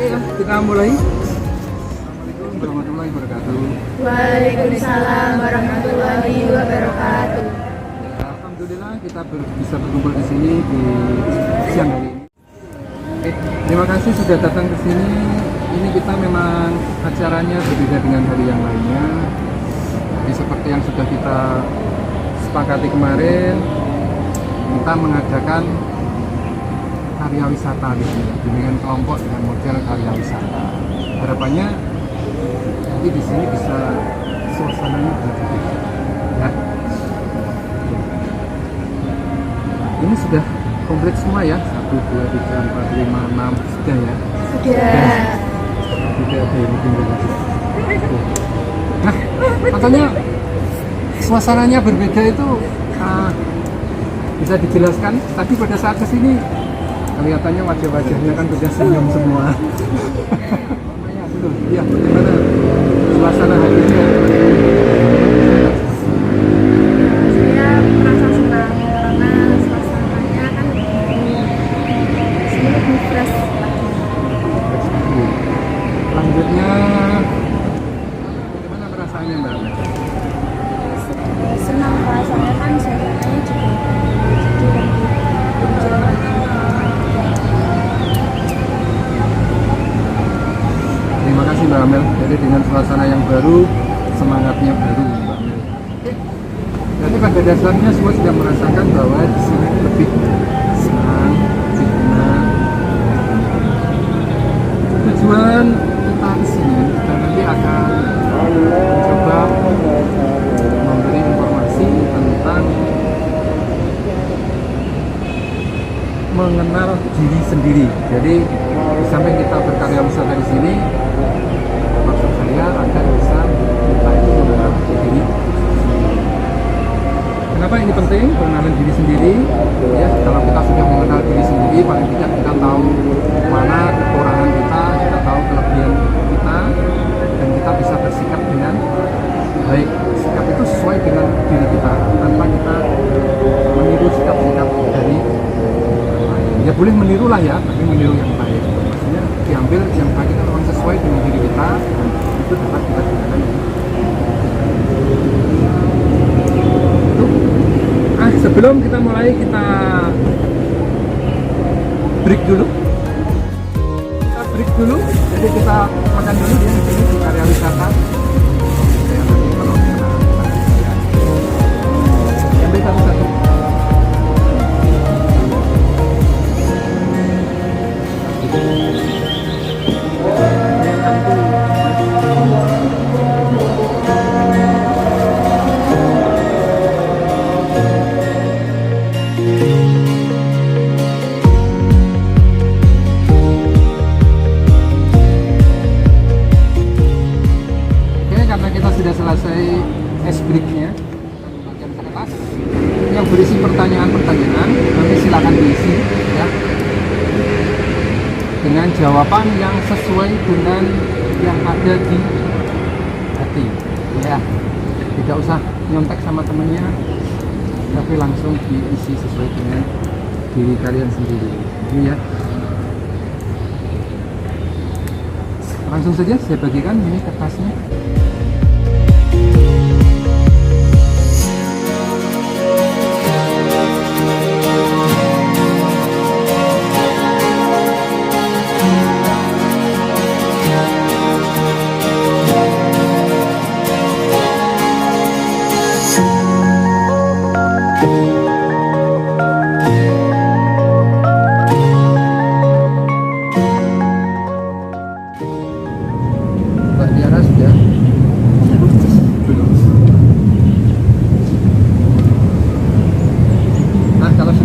Oke ya, kita mulai. Assalamualaikum warahmatullahi wabarakatuh. Waalaikumsalam warahmatullahi wabarakatuh. Ya, alhamdulillah kita bisa berkumpul di sini di siang hari ini. Oke, terima kasih sudah datang ke sini. Ini kita memang acaranya berbeda dengan hari yang lainnya. Jadi seperti yang sudah kita sepakati kemarin, kita mengadakan karya wisata di sini dengan kelompok dengan model karya wisata. Harapannya nanti di sini bisa suasananya berbeda. Ya. Ini sudah komplit semua ya, 1, 2, 3, 4, 5, 6 sudah ya. Sudah. Tidak ada yang tinggal lagi. Nah, makanya suasananya berbeda itu bisa dijelaskan. Tapi pada saat kesini kelihatannya wajah-wajahnya kan sudah senyum semua. Iya, bagaimana suasana hari ini? Saya merasa senang karena suasananya kan lebih fresh lagi. Selanjutnya, bagaimana perasaannya Mbak? Senang rasanya kan suasananya juga jadi lebih hijau. Terima kasih Mbak Amel. Jadi dengan suasana yang baru, semangatnya baru Mbak Amel. Jadi pada dasarnya semua sudah merasakan bahwa di sini lebih senang, lebih tenang. Tujuan kita di sini kita nanti akan mencoba memberi informasi tentang mengenal diri sendiri. Jadi di samping kita berkarya wisata di sini, maksud saya agar bisa kita itu mengenal diri. Kenapa ini penting mengenal diri sendiri? Ya, kalau kita sudah mengenal diri sendiri, paling tidak kita tahu mana kekurangan kita tahu kelebihan kita, dan kita bisa bersikap dengan baik. Sikap itu sesuai dengan diri kita, tanpa kita meniru sikap-sikap dari orang lain. Ya boleh meniru lah ya, tapi meniru yang baik. Maksudnya diambil yang baik itu memang sesuai dengan diri kita, dan itu dapat kita gunakan. Sebelum kita mulai, kita break dulu. Jadi kita makan dulu ya di sini di karya wisata. Ambil satu-satu. Sudah selesai es breaknya, bagian kertas yang berisi pertanyaan-pertanyaan, nanti silakan diisi ya dengan jawaban yang sesuai dengan yang ada di hati ya, tidak usah nyontek sama temennya, tapi langsung diisi sesuai dengan diri kalian sendiri ini ya. Langsung saja saya bagikan ini kertasnya.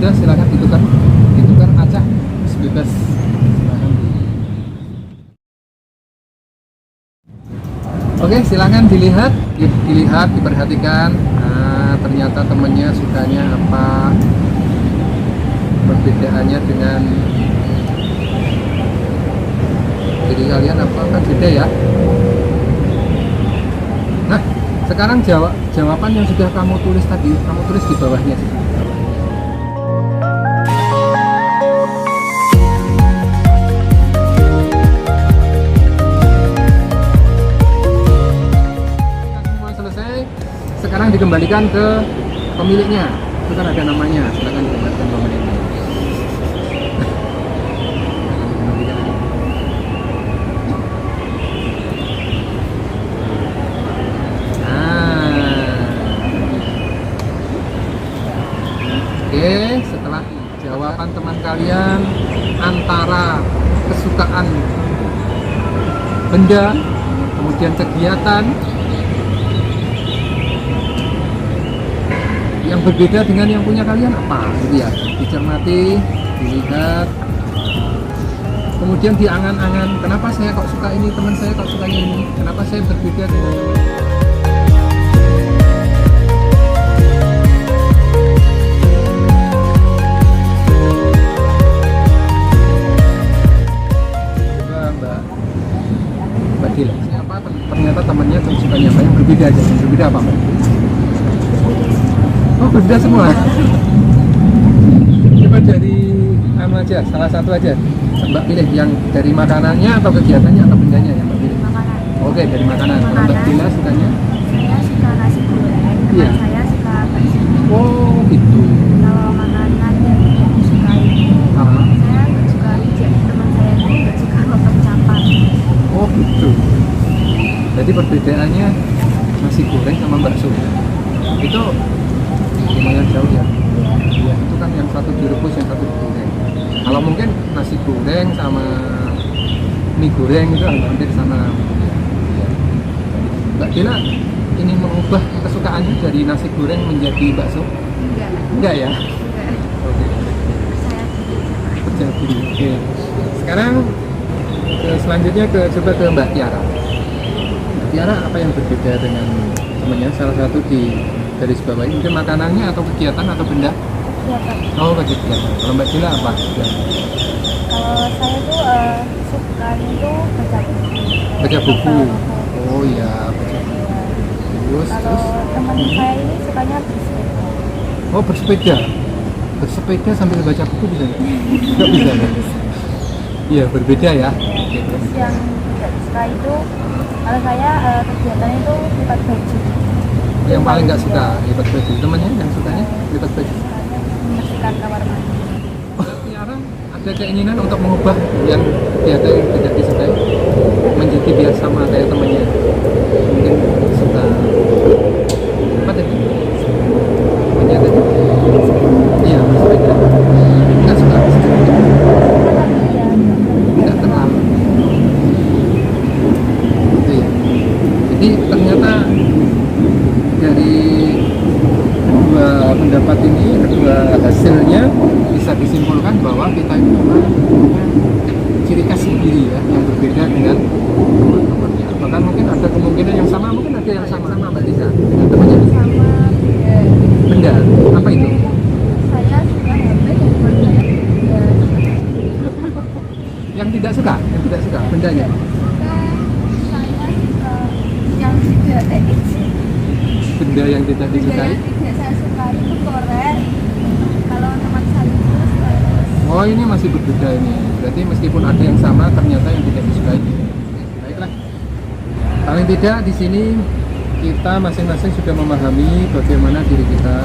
Silakan ditukar aja bebas. Oke, silakan dilihat, diperhatikan. Nah, ternyata temennya sukanya apa, perbedaannya dengan diri kalian apa kan beda ya. Nah, sekarang jawaban yang sudah kamu tulis tadi, kamu tulis di bawahnya. dikembalikan ke pemiliknya. Itu kan ada namanya, silakan dikembalikan ke pemiliknya. Oke, setelah jawaban teman kalian antara kesukaan benda, kemudian kegiatan yang berbeda dengan yang punya kalian apa? Gitu ya, dicermati, dilihat, kemudian diangan-angan. Kenapa saya kok suka ini, teman saya kok sukanya ini? Kenapa saya berbeda dengan teman? Siapa ternyata temannya sukanya apa yang berbeda aja, yang berbeda apa Mbak? Oh berbeda semua. Coba dari aja, salah satu aja Mbak pilih yang dari makanannya atau kegiatannya atau bendanya yang Mbak pilih? Makanan. Oke, dari makanan. Kalau Mbak Bila sukanya? Saya suka nasi goreng, Iya. teman saya suka bakso. Oh gitu. Kalau makanan yang tidak disukai itu, Ah. saya nggak suka rujak. Teman saya itu nggak suka lontong campur. Oh gitu. Jadi perbedaannya nasi goreng sama bakso. Itu lumayan jauh ya. Iya, itu kan yang satu direbus, yang satu digoreng. Kalau mungkin nasi goreng sama mie goreng itu hampir sama. Ya. Mbak Dila ini mengubah kesukaannya dari nasi goreng menjadi bakso? Enggak. Enggak ya? Enggak. Oke. Saya Terjadi. Oke. Sekarang selanjutnya coba ke Mbak Tiara. Mbak Tiara apa yang berbeda dengan temannya? Salah satu di garis bawah ini mungkin makanannya atau kegiatan atau benda? kegiatan. Oh kegiatan. Kalau Mbak Dila apa? Kalau saya tuh suka itu baca buku. Baca buku. Novel. Oh iya, baca buku. Terus, Kalau teman saya ini sukanya bersepeda. oh bersepeda. Bersepeda sambil baca buku bisa nggak? Nggak bisa ya? Iya berbeda ya. Oke, Terus berbeda. yang tidak suka itu, kalau saya kegiatan itu lipat baju. Yang paling nggak suka lipat baju. Temannya yang sukanya lipat baju. Sukanya membersihkan kamar mandi. Tiara ada keinginan untuk mengubah yang kegiatan yang tidak disukai menjadi biar sama kayak temannya. Mungkin suka apa tadi? Temannya tadi? Iya bersepeda. Nggak suka bersepeda. Nggak terlalu. Gitu ya. Jadi ternyata dari kedua pendapat ini, kedua hasilnya bisa disimpulkan bahwa kita itu memang punya ciri khas sendiri ya, yang berbeda dengan teman-temannya. Bahkan mungkin ada kemungkinan yang sama, mungkin ada yang sama Mbak Lisa dengan temannya. Sama Benda, apa itu? saya suka HP dan teman saya ya, Yang tidak suka bendanya. saya suka yang tidak Benda yang tidak benda disukai. yang tidak saya suka itu korek. Kalau teman saya itu stylus. Oh ini masih berbeda ini. Berarti meskipun ada yang sama, ternyata yang tidak disukai. Baiklah. Paling tidak di sini kita masing-masing sudah memahami bagaimana diri kita,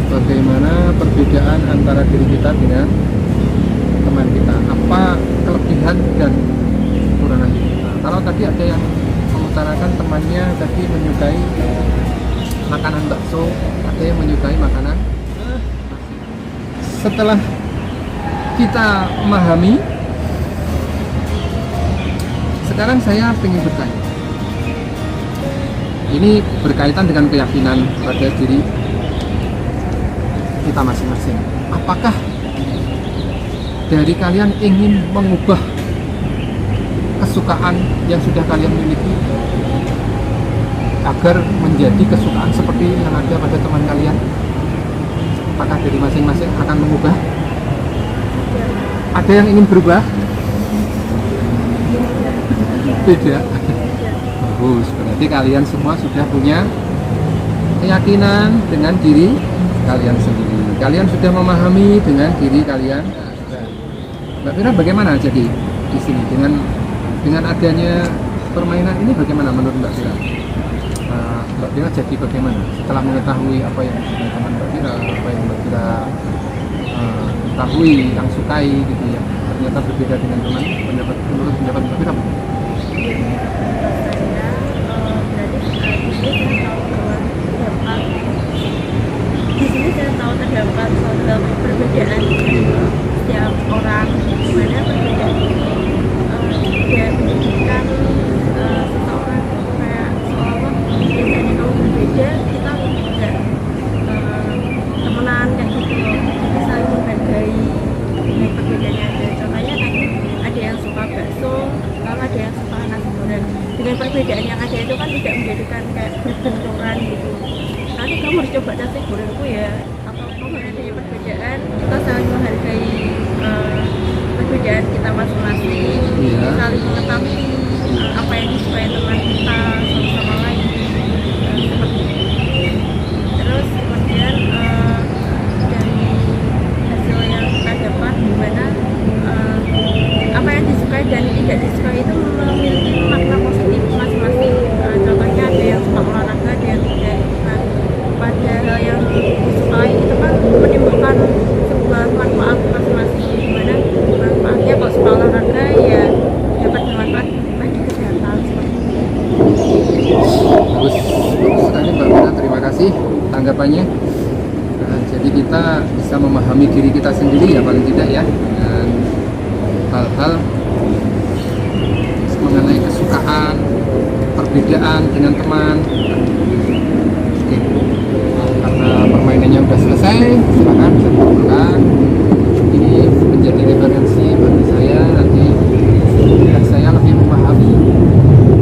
bagaimana perbedaan antara diri kita dengan teman kita, apa kelebihan dan kekurangan diri kita. Kalau tadi ada yang mengutarakan temannya tadi menyukai makanan bakso, ada yang menyukai makanan nasi. Setelah kita memahami, sekarang saya ingin bertanya. Ini berkaitan dengan keyakinan pada diri kita masing-masing. Apakah dari kalian ingin mengubah kesukaan yang sudah kalian miliki agar menjadi kesukaan seperti yang ada pada teman kalian? Apakah dari masing-masing akan mengubah? Ada yang ingin berubah? Tidak. Bagus, berarti kalian semua sudah punya keyakinan dengan diri kalian sendiri. Kalian sudah memahami dengan diri kalian. Mbak Fira bagaimana jadi di sini dengan adanya permainan ini, bagaimana menurut Mbak Fira? Mbak Dira jadi bagaimana setelah mengetahui apa yang teman Mbak Dira, apa yang Mbak Dira ketahui, yang sukai gitu ya, ternyata berbeda dengan teman, menurut pendapat Mbak Dira? Di sini saya tahu terdapat suatu perbedaan setiap orang, dimana perbedaan dia menjadikan seseorang kayak seolah biasanya kalau berbeda kita juga temenan kayak gitu loh, jadi saling menghargai dengan perbedaannya ada. Contohnya tadi ada yang suka bakso, kalau ada yang suka nasi goreng. Dengan perbedaan yang ada itu kan tidak menjadikan kayak berbenturan gitu. Nanti kamu harus coba nasi gorengku ya, atau kamu ada perbedaan, kita saling menghargai perbedaan kita masing-masing, saling mengetahui apa yang disukai teman kita satu sama lain, seperti itu. Terus kemudian dari hasil yang kita dapat, dimana apa yang disukai dan tidak disukai itu memiliki makna positif masing-masing. Contohnya ada yang suka olahraga, ada yang tidak. Pada hal yang disukai itu kan menimbulkan sebuah manfaat masing-masing, dimana manfaatnya kalau suka olahraga ya dapat bermanfaat bagi kesehatan seperti itu. Bagus sekali Mbak Dira, terima kasih tanggapannya. Jadi kita bisa memahami diri kita sendiri ya paling tidak ya, dengan hal-hal mengenai kesukaan, perbedaan dengan teman. Oke, karena permainannya sudah selesai, silakan bisa pulang. Ini menjadi referensi bagi saya nanti biar saya lebih memahami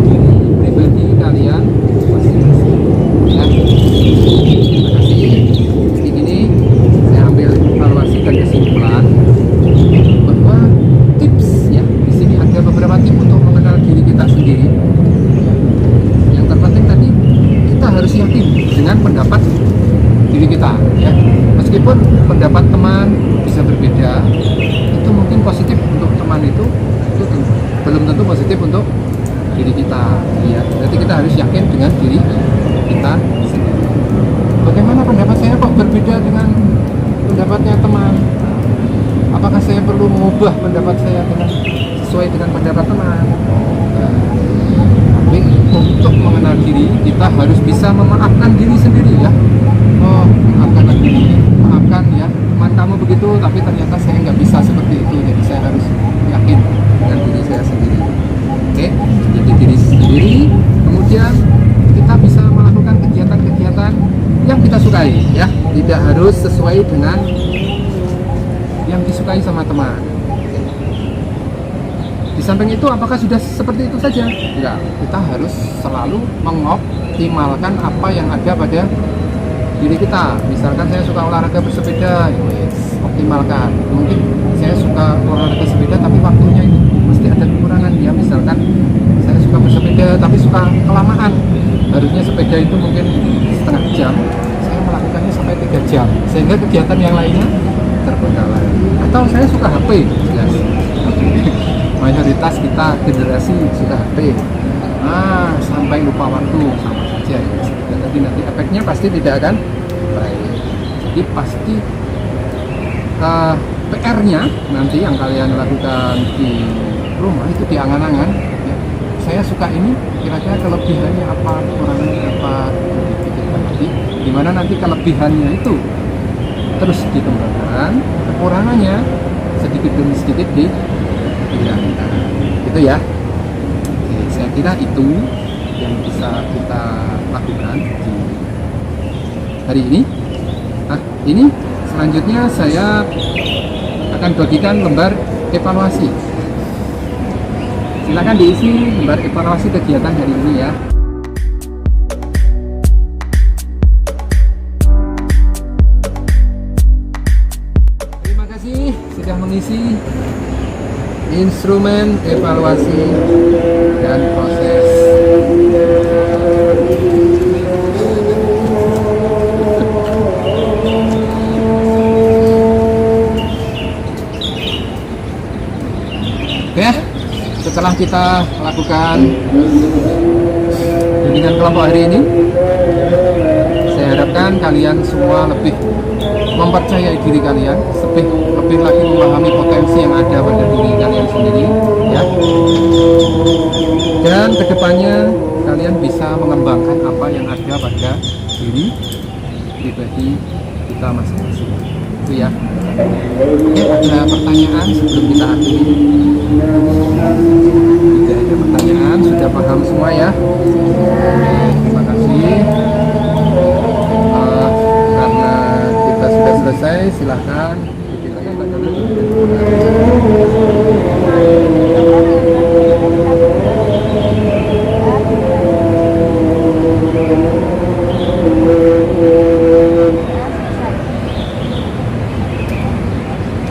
diri pribadi kalian masing-masing. Ya, terima kasih. Di sini saya ambil evaluasi dan kesimpulan bahwa tips ya di sini ada beberapa tips untuk mengenal diri kita sendiri. Yang terpenting tadi kita harus yakin dengan pendapat diri kita ya, meskipun pendapat teman bisa berbeda, itu mungkin positif untuk teman itu belum tentu positif untuk diri kita ya. Berarti kita harus yakin dengan diri kita sendiri. Bagaimana pendapat saya kok berbeda dengan pendapatnya teman? Apakah saya perlu mengubah pendapat saya sesuai dengan pendapat teman? Tapi untuk mengenal diri, kita harus bisa memaafkan diri sendiri ya. Oh, maafkanlah diri, maafkan ya, teman kamu begitu, tapi ternyata saya nggak bisa seperti itu. Jadi saya harus yakin dengan diri saya sendiri. Oke, jadi diri sendiri. Kemudian kita bisa melakukan kegiatan-kegiatan yang kita sukai ya, tidak harus sesuai dengan yang disukai sama teman. Di samping itu, apakah sudah seperti itu saja? Enggak, kita harus selalu mengoptimalkan apa yang ada pada diri kita. Misalkan saya suka olahraga bersepeda, optimalkan. Mungkin saya suka olahraga sepeda tapi waktunya itu mesti ada kekurangan ya. Misalkan saya suka bersepeda tapi suka kelamaan, harusnya sepeda itu mungkin setengah jam, saya melakukannya sampai 3 jam, sehingga kegiatan yang lainnya terbengkalai. Atau saya suka HP, jelas mayoritas kita generasi suka HP, sampai lupa waktu, sama saja ya. Jadi nanti efeknya pasti tidak akan baik. Jadi pasti PR-nya nanti yang kalian lakukan di rumah itu diangan-angan ya. Saya suka ini, kira-kira kelebihannya apa, kekurangannya apa, dipikirkan nanti. Dimana nanti kelebihannya itu terus dikembangkan, kekurangannya sedikit demi sedikit dihilangkan. Gitu ya. Oke, saya kira itu yang bisa kita lakukan di hari ini. Nah, ini selanjutnya saya akan bagikan lembar evaluasi. Silakan diisi lembar evaluasi kegiatan hari ini ya. Terima kasih sudah mengisi instrumen evaluasi dan proses. Oke, setelah kita lakukan bimbingan kelompok hari ini. Saya harapkan kalian semua lebih mempercayai diri kalian, lebih lagi memahami potensi yang ada pada diri kalian sendiri, ya. Dan kedepannya kalian bisa mengembangkan apa yang ada pada diri pribadi kita masing-masing. Itu ya. Oke, ada pertanyaan sebelum kita akhiri? Tidak ada pertanyaan, sudah paham semua ya. Terima kasih. Karena kita sudah selesai, silahkan dipilih bagaimana.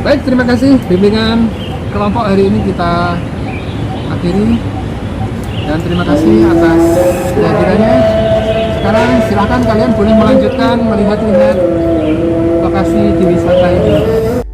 Baik, terima kasih. Bimbingan kelompok hari ini kita akhiri. Dan terima kasih atas kehadirannya. Sekarang silahkan kalian boleh melanjutkan melihat-lihat lokasi di wisata ini.